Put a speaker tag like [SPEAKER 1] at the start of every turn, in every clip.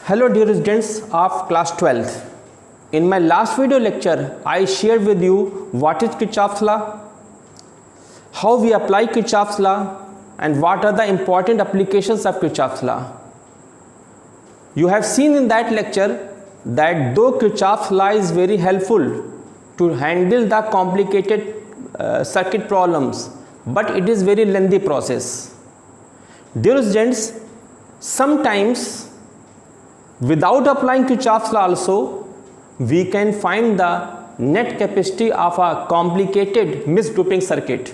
[SPEAKER 1] Hello dear students of class 12th. In my last video lecture, I shared with you what is Kirchhoff's law, how we apply Kirchhoff's law, and what are the important applications of Kirchhoff's law. You have seen in that lecture that though Kirchhoff's law is very helpful to handle the complicated circuit problems, but it is very lengthy process. Dear students, sometimes without applying Kirchhoff's law also, we can find the net capacity of a complicated misgrouping circuit.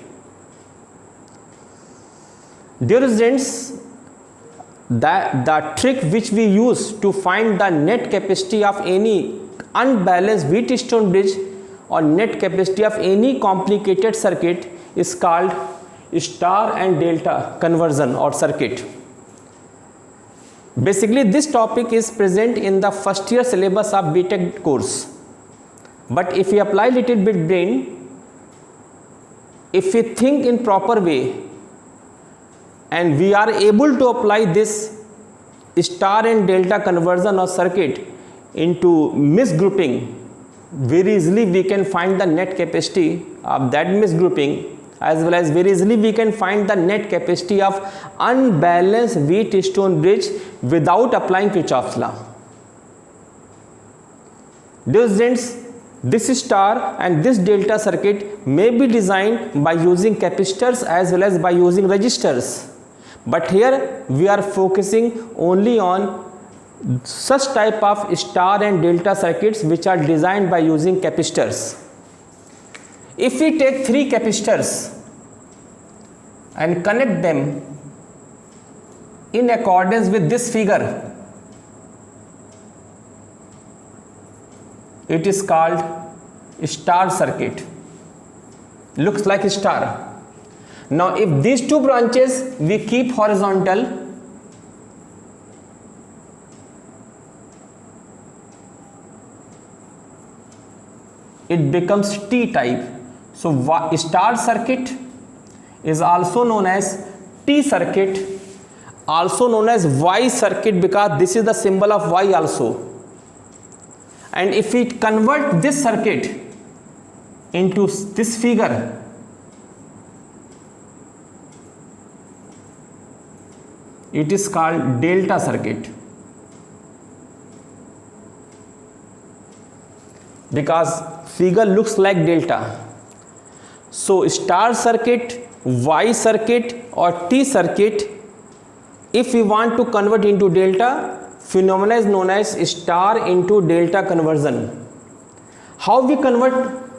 [SPEAKER 1] Dear students, the trick which we use to find the net capacity of any unbalanced Wheatstone bridge or net capacity of any complicated circuit is called star and delta conversion or circuit. Basically, this topic is present in the first year syllabus of BTech course. But if we apply little bit brain, if we think in proper way, and we are able to apply this star and delta conversion of circuit into misgrouping, very easily we can find the net capacity of that misgrouping, as well as very easily we can find the net capacity of unbalanced Wheatstone bridge without applying Kirchhoff's law. Dear students, this star and this delta circuit may be designed by using capacitors as well as by using resistors. But here we are focusing only on such type of star and delta circuits which are designed by using capacitors. If we take three capacitors and connect them in accordance with this figure, it is called star circuit. Looks like a star. Now if these two branches we keep horizontal, it becomes T type. So star circuit is also known as T circuit, also known as Y circuit, because this is the symbol of Y also. And if we convert this circuit into this figure, it is called delta circuit, because figure looks like delta. So star circuit, Y circuit or T circuit, if we want to convert into delta, phenomena is known as star into delta conversion. How we convert?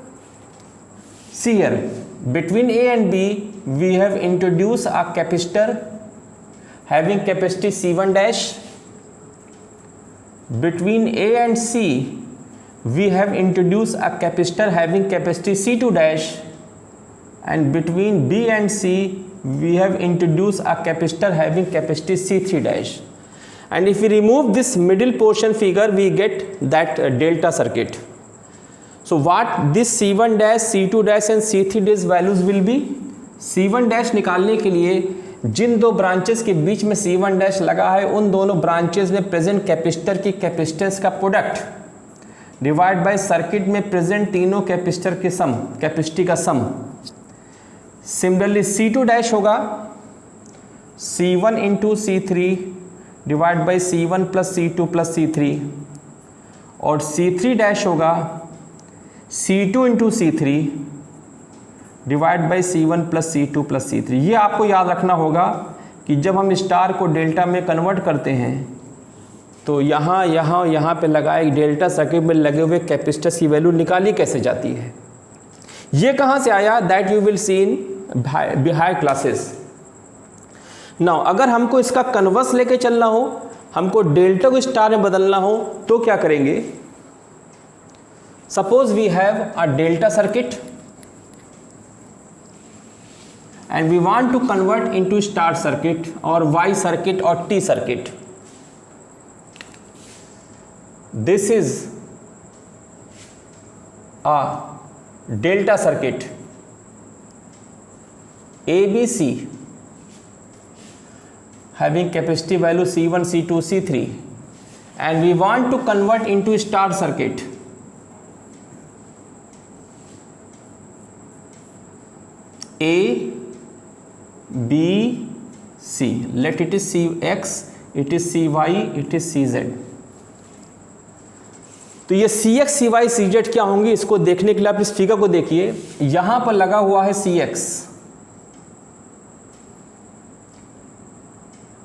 [SPEAKER 1] See here, between A and B we have introduced a capacitor having capacity C1 dash. Between A and C we have introduced a capacitor having capacity C2 dash, and between B and C we have introduced a capacitor having capacity C3 dash. And if we remove this middle portion figure, we get that delta circuit. So what this C1 dash, C2 dash and C3 dash values will be? C1 dash निकालने के लिए जिन दो branches के बीच में C1 dash लगा है, उन दोनों ब्रांचेस में प्रेजेंट कैपेसिटर की कैपेसिटेंस का प्रोडक्ट डिवाइड बाय सर्किट में प्रेजेंट तीनों कैपेसिटर के सम, कैपेसिटी का सम. सिमिलरली C2 डैश होगा C1 into C3 divide by C1 plus C2 plus C3, और C3 डैश होगा C2 into C3 divide by C1 plus C2 plus C3. ये आपको याद रखना होगा कि जब हम स्टार को डेल्टा में कन्वर्ट करते हैं तो यहाँ पे लगाए डेल्टा सर्किट में लगे हुए कैपेसिटर्स की वैल्यू निकाली कैसे जाती है. ये कहाँ से आया? That you will see in behind classes. Now अगर हमको इसका कन्वर्स लेके चलना हो, हमको डेल्टा को स्टार में बदलना हो, तो क्या करेंगे? Suppose we have a delta circuit and we want to convert into star circuit or Y circuit or T circuit. This is a delta circuit ABC having capacity value C1, C2, C3 and we want to convert into star circuit. A, B, C. Let it is Cx, it is Cy, it is Cz. तो ये Cx, Cy, Cz क्या होंगे, इसको देखने के लिए आप इस फिगर को देखिए। यहां पर लगा हुआ है Cx,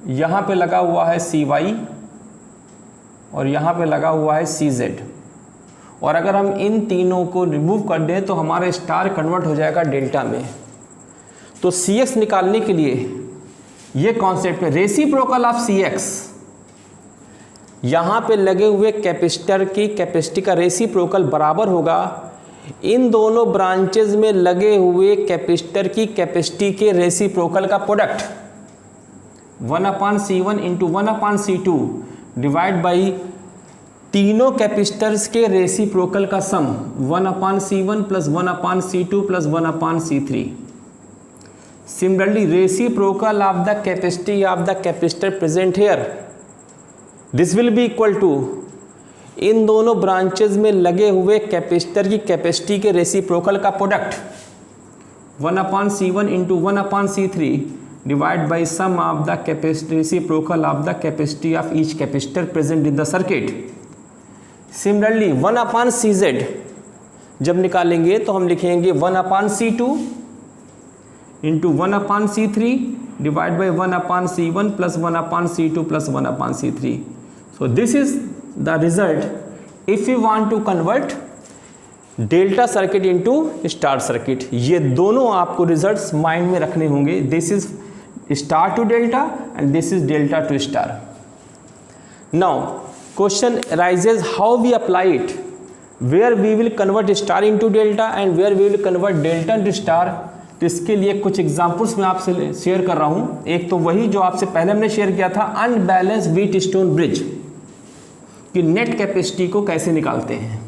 [SPEAKER 1] यहां पे लगा हुआ है Cy और यहां पे लगा हुआ है Cz। और अगर हम इन तीनों को रिमूव कर दें तो हमारा स्टार कन्वर्ट हो जाएगा डेल्टा में। तो Cx निकालने के लिए ये कॉन्सेप्ट है, रेसिप्रोकल ऑफ Cx, यहाँ पे लगे हुए कैपेसिटर की कैपेसिटी का रेसिप्रोकल बराबर होगा इन दोनों ब्रांचेज में लगे हुए कैपेसिटर की कैपेसिटी के रेसिप्रोकल का product 1/C1 into 1/C2 divide by तीनों कैपेसिटर्स के रेसिप्रोकल का सम 1/C1 plus 1/C2 plus 1/C3। Similarly, reciprocal of the capacity of the capacitor present here, this will be equal to इन दोनों branches में लगे हुए capacitor की capacity के reciprocal का product 1/C1 into 1/C3 divide by sum of the capacity reciprocal of the capacity of each capacitor present in the circuit. Similarly 1/Cz जब निकालेंगे तो हम लिखेंगे 1/C2 into 1/C3 divide by 1/C1 plus 1/C2 plus 1/C3। So this is the result if you want to convert delta circuit into star circuit. ये दोनों आपको results mind में रखने होंगे। This is star to delta and this is delta two star. Now question arises how we apply it, where we will convert star into delta and where we will convert delta into star। तो इसके लिए कुछ examples मैं आपसे share कर रहा हूँ। एक तो वही जो आपसे पहले हमने शेयर किया था, अनबैलेंस व्हीटस्टोन ब्रिज की नेट कैपेसिटी को कैसे निकालते हैं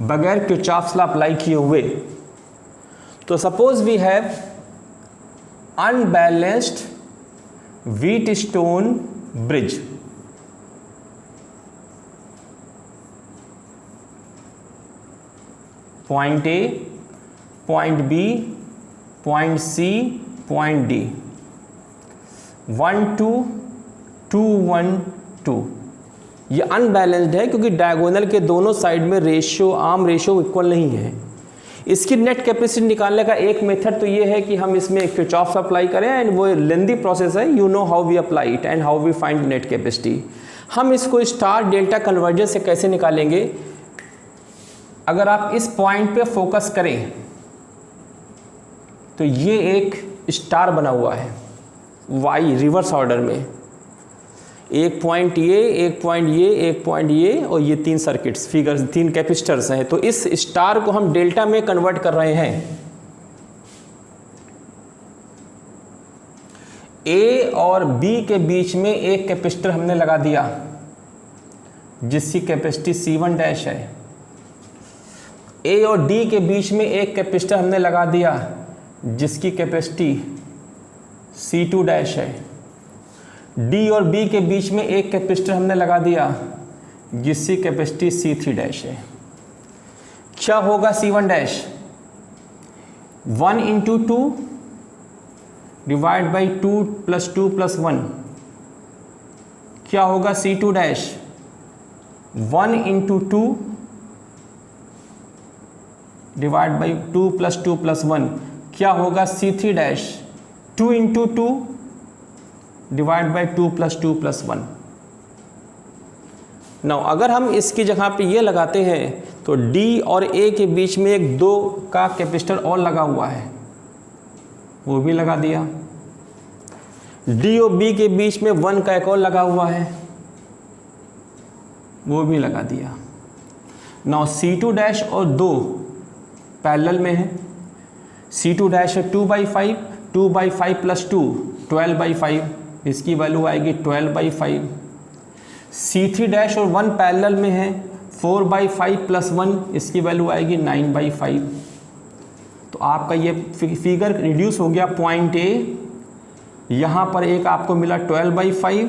[SPEAKER 1] बगैर किरचॉफ्स लॉ अप्लाई किए हुए। तो suppose we have unbalanced Wheatstone bridge, point A, point B, point C, point D, 1 2 2 1 2। ये अनबैलेंस्ड है क्योंकि डायगोनल के दोनों साइड में रेशियो आर्म रेशियो इक्वल नहीं है। इसकी नेट कैपेसिटी निकालने का एक मेथड तो ये है कि हम इसमें किरचॉफ अप्लाई करें, एंड वो लेंदी प्रोसेस है, you know how we apply it and how we find net capacity. हम इसको स्टार डेल्टा कन्वर्जन से कैसे निकालेंगे, अगर आप इस पॉइंट पे फोकस करें तो ये एक स्टार बना हुआ है वाई रिवर्स ऑर्डर में, एक पॉइंट ये, एक पॉइंट ये, एक पॉइंट ये, और ये तीन सर्किट्स फिगर्स, तीन कैपेसिटर्स हैं। तो इस स्टार को हम डेल्टा में कन्वर्ट कर रहे हैं। ए और बी के बीच में एक कैपेसिटर हमने लगा दिया जिसकी कैपेसिटी C1 डैश है। ए और डी के बीच में एक कैपेसिटर हमने लगा दिया जिसकी कैपेसिटी C2 डैश है। डी और बी के बीच में एक कैपेसिटर हमने लगा दिया जिसकी कैपेसिटी C3 डैश है। क्या होगा C1 dash, 1 into 2 divide by 2 plus 2 plus 1। क्या होगा C2 dash, 1 into 2 divide by 2 plus 2 plus 1। क्या होगा C3 dash, 2 into 2 divide by 2 plus 2 plus 1। Now अगर हम इसकी जगह पे ये लगाते हैं तो D और A के बीच में एक 2 का कैपेसिटर और लगा हुआ है, वो भी लगा दिया। D और B के बीच में 1 का एक और लगा हुआ है, वो भी लगा दिया। नाउ C2 डैश और 2 पैरेलल में है। C2 डैश है 2/5, 2/5 प्लस 2 12/5, इसकी वैल्यू आएगी 12/5। C3 डैश और 1 पैरेलल में है, 4/5 प्लस 1, इसकी वैल्यू आएगी 9/5। तो आपका ये फिगर रिड्यूस हो गया। पॉइंट ए, यहाँ पर एक आपको मिला 12/5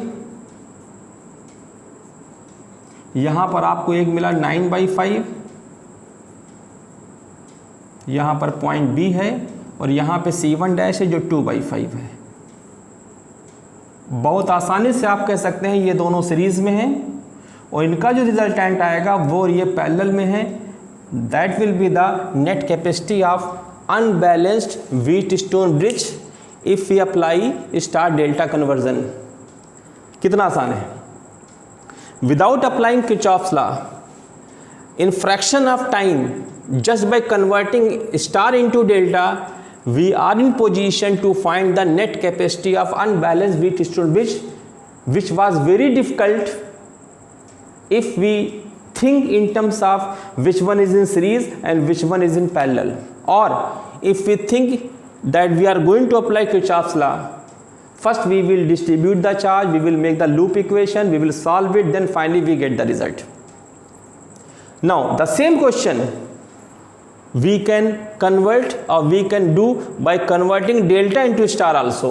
[SPEAKER 1] यहाँ पर आपको एक मिला 9/5, यहाँ पर पॉइंट बी है और यहाँ पे C1 डैश है जो 2/5 है। बहुत आसानी से आप कह सकते हैं ये दोनों सीरीज़ में हैं और इनका जो रिजल्टेंट आएगा वो ये पैरेलल में है। That will be the net capacity of unbalanced Wheatstone bridge if we apply star delta conversion. कितना आसान है। Without applying Kirchhoff's law in fraction of time just by converting star into delta we are in position to find the net capacity of unbalanced Wheatstone bridge, which was very difficult if we think in terms of which one is in series and which one is in parallel, or if we think that we are going to apply Kirchhoff's law. First we will distribute the charge, we will make the loop equation, we will solve it, then finally we get the result. Now the same question we can convert or we can do by converting delta into star also.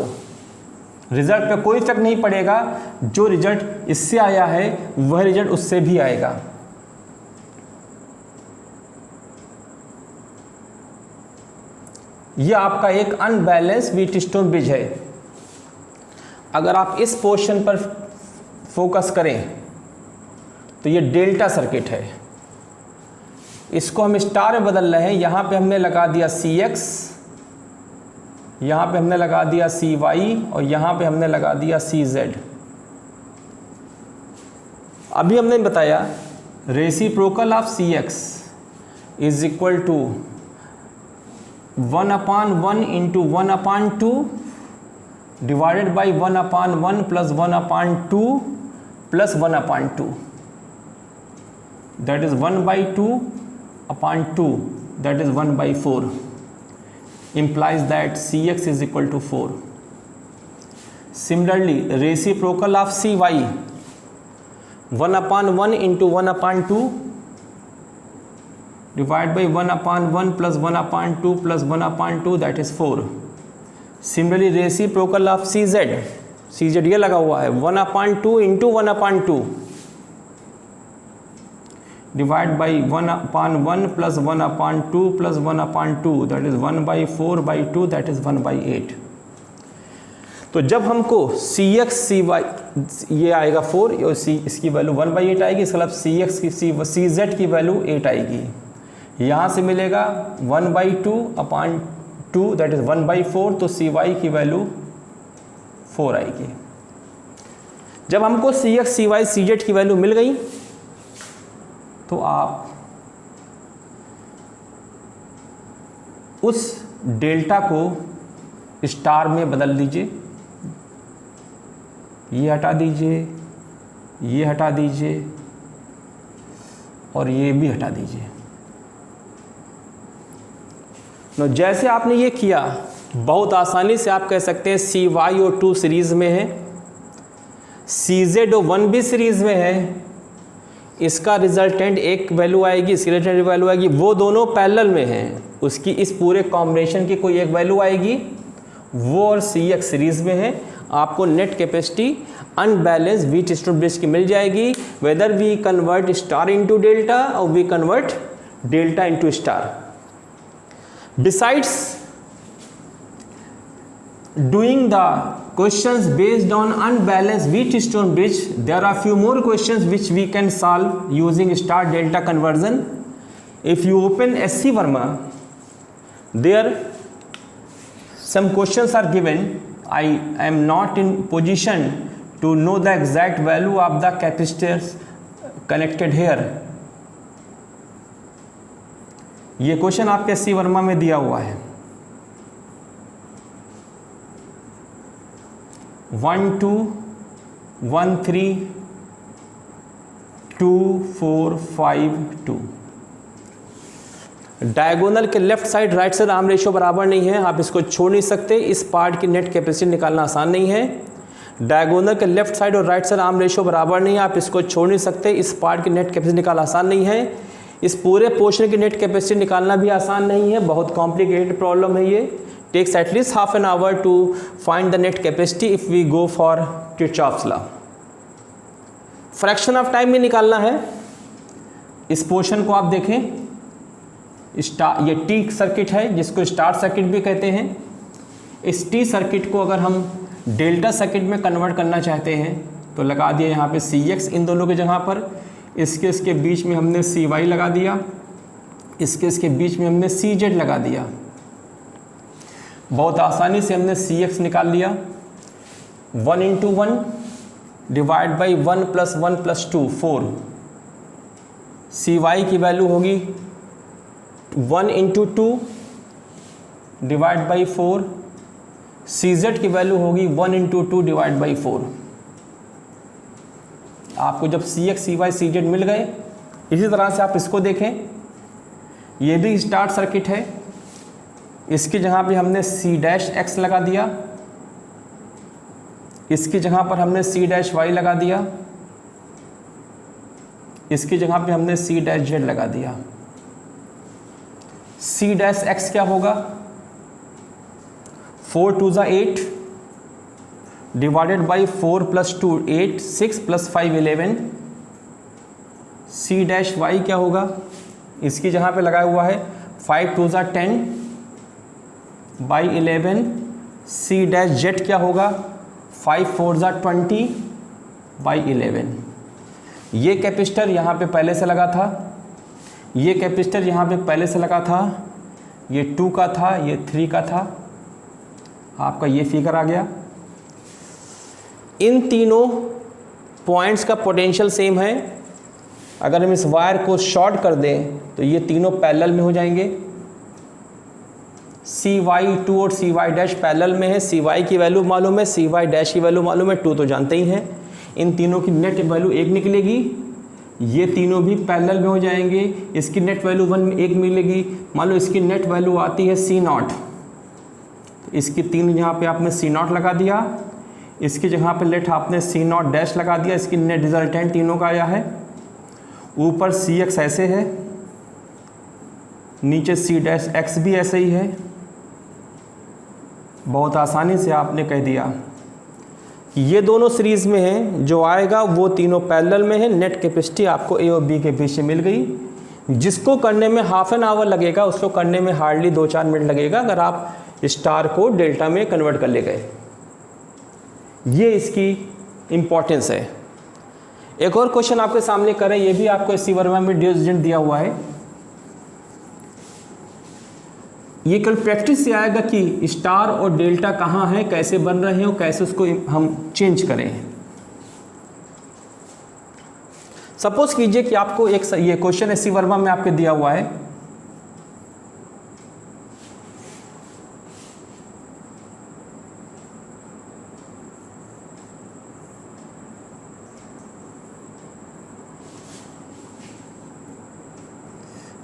[SPEAKER 1] Result पे कोई effect नहीं पड़ेगा, जो result इससे आया है वह result उससे भी आएगा। यह आपका एक अनबैलेंस व्हीटस्टोन ब्रिज है। अगर आप इस पोर्शन पर फोकस करें तो ये डेल्टा सर्किट है, इसको हम स्टार में बदल रहे हैं। यहाँ पे हमने लगा दिया CX, यहाँ पे हमने लगा दिया CY और यहाँ पे हमने लगा दिया CZ। अभी हमने बताया reciprocal of CX is equal to 1/1 into 1/2 divided by 1/1 plus 1/2 plus 1/2, that is 1/2 upon 2, that is 1/4, implies that CX is equal to 4. Similarly, reciprocal of CY 1/1 into 1/2 divided by 1/1 plus 1/2 plus 1/2, that is 4. Similarly, reciprocal of CZ ये लगा हुआ है 1/2 into 1/2 divide by 1/1 plus 1/2 plus 1/2, that is 1/4/2, that is 1/8. तो जब हमको CX CY ये आएगा 4 और इसकी वैल्यू 1/8 आएगी, इसका मतलब CX की CZ की वैल्यू 8 आएगी। यहाँ से मिलेगा 1/2/2, that is 1/4, तो CY की वैल्यू 4 आएगी। जब हमको CX CY CZ की वैल्यू मिल गई तो आप उस डेल्टा को स्टार में बदल दीजिए। ये हटा दीजिए, ये हटा दीजिए और ये भी हटा दीजिए। तो जैसे आपने ये किया, बहुत आसानी से आप कह सकते हैं CY और 2 सीरीज़ में है, CZ और 1 भी सीरीज़ में है। इसका रिजल्टेंट एक वैल्यू आएगी, इसकी रिजल्टेंट वैल्यू आएगी, वो दोनों पैरेलल में हैं, उसकी इस पूरे कॉम्बिनेशन की कोई एक वैल्यू आएगी, वो और CX सीरीज़ में है। आपको net capacity unbalance Wheatstone bridge की मिल जाएगी, whether we convert star into delta और we convert delta into star. Besides doing the questions based on unbalanced Wheatstone bridge, there are few more questions which we can solve using star delta conversion. If you open SC Verma, there some questions are given. I am not in position to know the exact value of the capacitors connected here. ये question आपके SC Verma में दिया हुआ है। 1 2 1 3 2 4 5 2। Diagonal के left side right side arm ratio बराबर नहीं है, आप इसको छोड़ नहीं सकते। इस पार्ट की नेट कैपेसिटी निकालना आसान नहीं है। डायगोनल के लेफ्ट साइड और राइट साइड आर्म रेशियो बराबर नहीं है, आप इसको छोड़ नहीं सकते। इस पार्ट की नेट कैपेसिटी निकालना आसान नहीं है। इस पूरे पोर्शन की नेट कैपेसिटी निकालना भी आसान नहीं है, बहुत कॉम्प्लिकेटेड प्रॉब्लम है ये। takes at least half an hour to find the net capacity if we go for Kirchhoff's law. Fraction of time में निकालना है। इस पोर्शन को आप देखें, ये टी सर्किट है जिसको स्टार सर्किट भी कहते हैं। इस टी सर्किट को अगर हम डेल्टा सर्किट में कन्वर्ट करना चाहते हैं तो लगा दिया यहाँ पे Cx इन दोनों की जगह पर, इसके बीच में हमने Cy लगा दिया, इसके बीच में हमने Cz लगा दिया। बहुत आसानी से हमने Cx निकाल लिया। 1 × 1 डिवाइड बाई 1 + 1 + 2 4। Cy की वैल्यू होगी 1 × 2 डिवाइड बाई 4। Cz की वैल्यू होगी 1 × 2 डिवाइड बाई 4। आपको जब Cx, Cy, Cz मिल गए, इसी तरह से आप इसको देखें, ये भी स्टार्ट सर्किट है। इसकी जगह पे हमने C' लगा दिया, इसकी जगह पर हमने C' लगा दिया, इसकी जगह पे हमने C' लगा दिया। C' क्या होगा? 4 × 2 = 8 डिवाइडेड बाई 4 + 2 8, 6 + 5 11। C' क्या होगा? इसकी जगह पे लगाया हुआ है 5 × 2 = 10 बाई 11। C' क्या होगा? 5 × 4 = 20 बाई 11। ये कैपेसिटर यहाँ पे पहले से लगा था, ये कैपेसिटर यहाँ पे पहले से लगा था, ये 2 का था, ये 3 का था। आपका ये फिगर आ गया। इन तीनों पॉइंट्स का पोटेंशियल सेम है। अगर हम इस वायर को शॉर्ट कर दें तो ये तीनों पैरेलल में हो जाएंगे। Cy2 और Cy' पैरेलल में है। Cy की वैल्यू मालूम है, Cy' की वैल्यू मालूम है, 2 तो जानते ही हैं। इन तीनों की नेट वैल्यू 1 निकलेगी। ये तीनों भी पैरेलल में हो जाएंगे। इसकी नेट वैल्यू 1 मिलेगी। मान लो इसकी नेट वैल्यू आती है C0, इसकी 3 यहाँ पे आपने C0 लगा दिया, इसकी जगह पे लेट आपने C0' लगा दिया। इसकी नेट रिजल्टेंट तीनों का आया है। ऊपर Cx ऐसे है, नीचे C' भी ऐसे ही है। बहुत आसानी से आपने कह दिया कि ये दोनों सीरीज़ में हैं, जो आएगा वो तीनों पैरेलल में है। नेट कैपेसिटी आपको A और B के बीच में मिल गई। जिसको करने में ½ एन आवर लगेगा उसको करने में हार्डली 2-4 मिनट लगेगा, अगर आप स्टार को डेल्टा में कन्वर्ट कर ले गए। ये इसकी इम्पोर्टेंस है। एक और क्वेश्चन आपके सामने करें, ये भी आपको SC वर्मा में डिविजन दिया हुआ है। ये कल प्रैक्टिस से आएगा कि स्टार और डेल्टा कहाँ है, कैसे बन रहे हैं और कैसे उसको हम चेंज करें। सपोज कीजिए कि आपको एक ये क्वेश्चन SC वर्मा में आपके दिया हुआ है।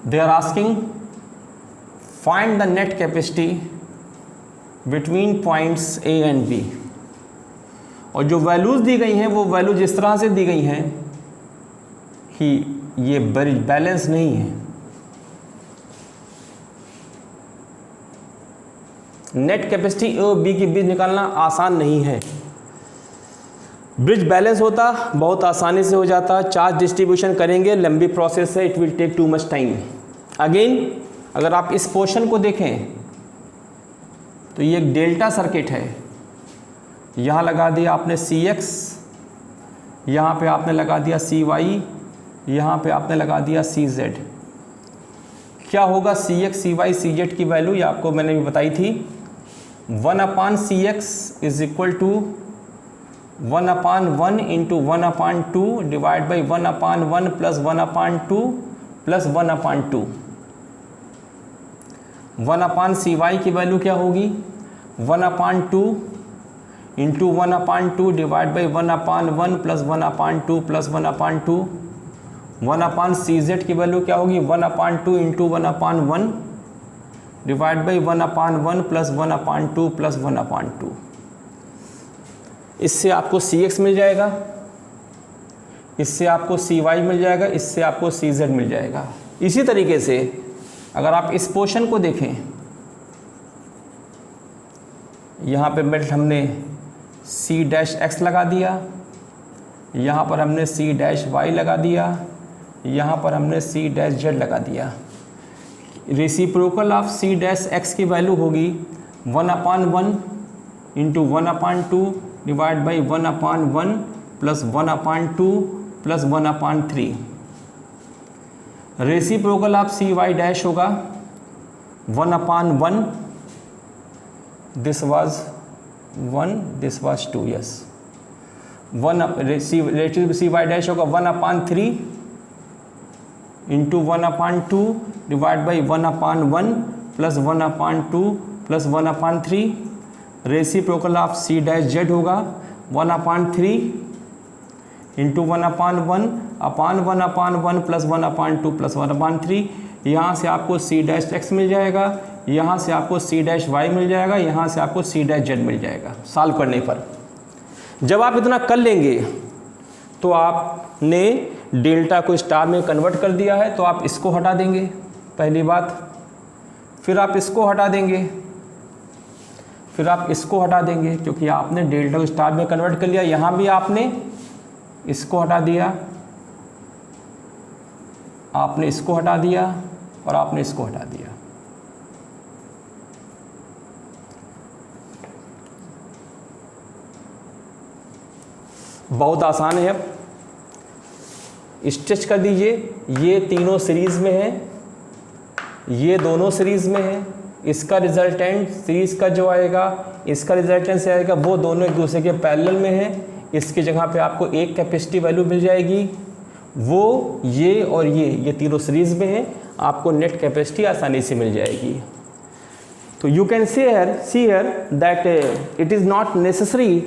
[SPEAKER 1] They are asking find the net capacity between points A and B, और जो वैल्यूज़ दी गई हैं वो वैल्यूज इस तरह से दी गई हैं कि ये बैलेंस नहीं है। नेट कैपेसिटी A और B के बीच निकालना आसान नहीं है। ब्रिज बैलेंस होता बहुत आसानी से हो जाता। चार्ज डिस्ट्रीब्यूशन करेंगे, लंबी प्रोसेस है, it will take too much time. Again अगर आप इस पोर्शन को देखें तो ये एक डेल्टा सर्किट है। यहाँ लगा दिया आपने Cx, यहाँ पे आपने लगा दिया Cy, यहाँ पे आपने लगा दिया Cz। क्या होगा Cx, Cy, Cz की वैल्यू? ये आपको मैंने भी बताई थी। 1/Cx is equal to 1/1 into 1/2 divide by 1/1 plus 1/2 plus 1/2। 1/Cy की वैल्यू क्या होगी? 1/2 into 1/2 divide by 1/1 plus 1/2 plus 1/2। 1/Cz की वैल्यू क्या होगी? 1/2 into 1/1 divide by 1/1 plus 1/2 plus 1/2। इससे आपको Cx मिल जाएगा, इससे आपको Cy मिल जाएगा, इससे आपको Cz मिल जाएगा। इसी तरीके से अगर आप इस पोर्शन को देखें, यहाँ पे हमने C' लगा दिया, यहाँ पर हमने सी डैश वाई लगा दिया, यहाँ पर हमने सी डैश जेड लगा दिया। Reciprocal of C dash X की वैल्यू होगी 1/1 into 1/2 divide by 1/1 plus 1/2 plus 1/3। Reciprocal of C Y dash होगा 1/1, this was 1, this was 2, yes. C Y dash होगा 1/3 into 1/2 divide by 1/1 plus 1/2 plus 1/3। Reciprocal of C dash Z होगा 1/3 into 1/1 अपान 1/1 plus 1/2 plus 1/3। यहाँ से आपको सी dash x मिल जाएगा, यहाँ से आपको सी डैश वाई मिल जाएगा, यहाँ से आपको सी डैश जेड मिल जाएगा। सॉल्व करने पर जब आप इतना कर लेंगे तो आपने डेल्टा को स्टार में कन्वर्ट कर दिया है, तो आप इसको हटा देंगे पहली बात, फिर आप इसको हटा देंगे, फिर आप इसको हटा देंगे, क्योंकि आपने डेल्टा को स्टार में कन्वर्ट कर लिया। यहाँ भी आपने इसको हटा दिया, आपने इसको हटा दिया और आपने इसको हटा दिया। बहुत आसान है। अब स्ट्रेच कर दीजिए, ये तीनों सीरीज़ में है, ये दोनों सीरीज़ में है। इसका रिजल्टेंट सीरीज़ का जो आएगा, इसका रिजल्टेंट से आएगा, वो दोनों एक दूसरे के पैरेलल में है। इसकी जगह पे आपको एक कैपेसिटी वैल्यू मिल जाएगी, वो ये और ये तीनों सीरीज़ में है, आपको नेट कैपेसिटी आसानी से मिल जाएगी। तो you can see here that it is not necessary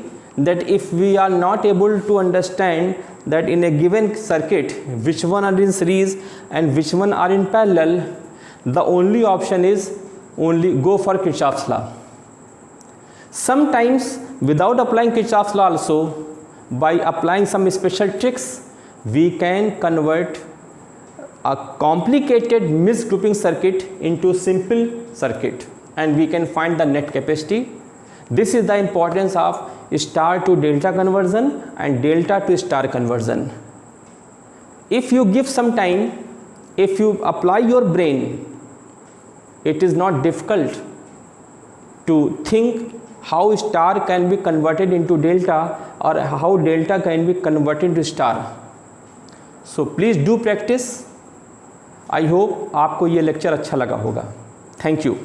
[SPEAKER 1] that if we are not able to understand that in a given circuit which one are in series and which one are in parallel, the only option is only go for Kirchhoff's law. Sometimes without applying Kirchhoff's law also, by applying some special tricks, we can convert a complicated mixed grouping circuit into simple circuit and we can find the net capacity. This is the importance of star to delta conversion and delta to star conversion. If you give some time, if you apply your brain, it is not difficult to think how star can be converted into delta or how delta can be converted to star. So please do practice. I hope आपको ये lecture अच्छा लगा होगा। Thank you.